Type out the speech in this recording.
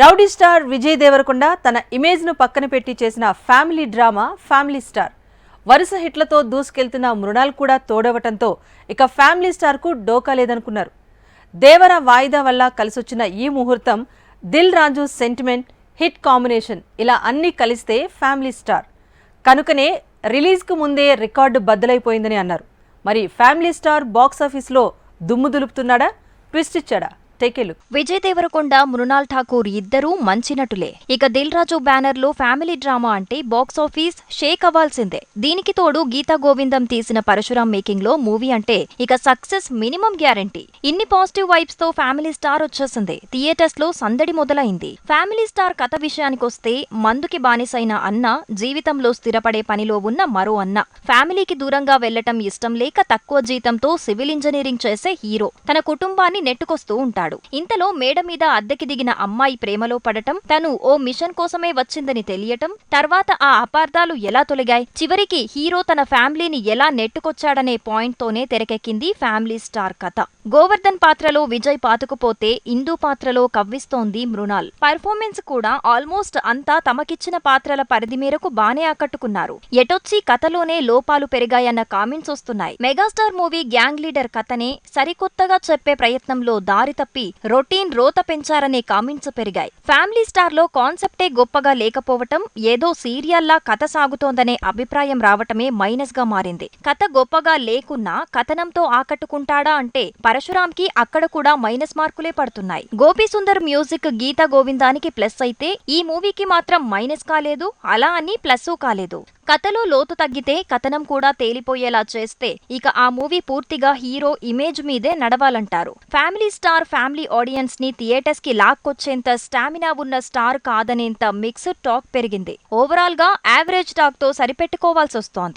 Rowdy star Vijay Devarakonda తన ఇమేజ్ను పక్కన పెట్టి చేసిన ఫ్యామిలీ డ్రామా ఫ్యామిలీ స్టార్. వరుస హిట్లతో దూసుకెళ్తున్న మృణాల్ కూడా తోడవటంతో ఇక ఫ్యామిలీ స్టార్కు డోకా లేదనుకున్నారు. దేవర వాయిదా వల్ల కలిసొచ్చిన ఈ ముహూర్తం Dil Raju sentiment hit combination ఇలా అన్నీ కలిస్తే ఫ్యామిలీ స్టార్. కనుకనే రిలీజ్కు ముందే రికార్డు బద్దలైపోయిందని అన్నారు. మరి ఫ్యామిలీ స్టార్ బాక్సాఫీస్లో దుమ్ము దులుపుతున్నాడా, ట్విస్ట్ ఇచ్చాడా? విజయ్ దేవరకొండ, మృణాల్ ఠాకూర్ ఇద్దరూ మంచి నటులే. ఇక దిల్ రాజు బ్యానర్ లో ఫ్యామిలీ డ్రామా అంటే బాక్సాఫీస్ షేక్ అవ్వాల్సిందే. దీనికి తోడు గీతా గోవిందం తీసిన పరశురాం మేకింగ్ లో మూవీ అంటే ఇక సక్సెస్ మినిమం గ్యారంటీ. ఇన్ని పాజిటివ్ వైబ్స్ తో ఫ్యామిలీ స్టార్ వచ్చేసింది. థియేటర్స్ లో సందడి మొదలైంది. ఫ్యామిలీ స్టార్ కథ విషయానికొస్తే మందుకి బానిసైన అన్న జీవితంలో స్థిరపడే పనిలో ఉన్న మరో అన్న ఫ్యామిలీకి దూరంగా వెళ్లటం ఇష్టం లేక తక్కువ జీతంతో సివిల్ ఇంజనీరింగ్ చేసే హీరో తన కుటుంబాన్ని నెట్టుకొస్తూ ఉంటాడు. ఇంతలో మేడ మీద అద్దెకి దిగిన అమ్మాయి ప్రేమలో పడటం, తను ఓ మిషన్ కోసమే వచ్చిందని తెలియటం, తర్వాత ఆ అపార్థాలు ఎలా తొలగాయి, చివరికి హీరో తన ఫ్యామిలీని ఎలా నెట్టుకొచ్చాడనే పాయింట్ తోనే తెరకెక్కింది ఫ్యామిలీ స్టార్ కథ. గోవర్ధన్ పాత్రలో విజయ్ పాతుకుపోతే ఇందు పాత్రలో కవ్విస్తోంది మృణాల్. పర్ఫార్మెన్స్ కూడా ఆల్మోస్ట్ అంతా తమకిచ్చిన పాత్రల పరిధి మేరకు బానే ఆకట్టుకున్నారు. ఎటొచ్చి కథలోనే లోపాలు పెరిగాయన్న కామెంట్స్ వస్తున్నాయి. మెగాస్టార్ మూవీ గ్యాంగ్ లీడర్ కథనే సరికొత్తగా చెప్పే ప్రయత్నంలో దారి తప్పి రొటీన్ రోత పెంచారనే కామెంట్స్ పెరిగాయి. ఫ్యామిలీ స్టార్ లో కాన్సెప్టే గొప్పగా లేకపోవటం, ఏదో సీరియల్లా కథ సాగుతోందనే అభిప్రాయం రావటమే మైనస్ గా మారింది. కథ గొప్పగా లేకున్నా కథనంతో ఆకట్టుకుంటాడా అంటే పరశురాంకి అక్కడ కూడా మైనస్ మార్కులే పడుతున్నాయి. గోపీసుందర్ మ్యూజిక్ గీతా గోవిందానికి ప్లస్ అయితే ఈ మూవీకి మాత్రం మైనస్ కాలేదు, అలా అని ప్లస్ కాలేదు. కథలో లోతు తగ్గితే కథనం కూడా తేలిపోయేలా చేస్తే ఇక ఆ మూవీ పూర్తిగా హీరో ఇమేజ్ మీదే నడవాలంటారు. ఫ్యామిలీ స్టార్ ఫ్యామిలీ ఆడియన్స్ ని థియేటర్స్ కి లాక్కొచ్చేంత స్టామినా ఉన్న స్టార్ కాదనేంత మిక్స్డ్ టాక్ పెరిగింది. ఓవరాల్ గా యావరేజ్ టాక్ తో సరిపెట్టుకోవాల్సొస్తోంది.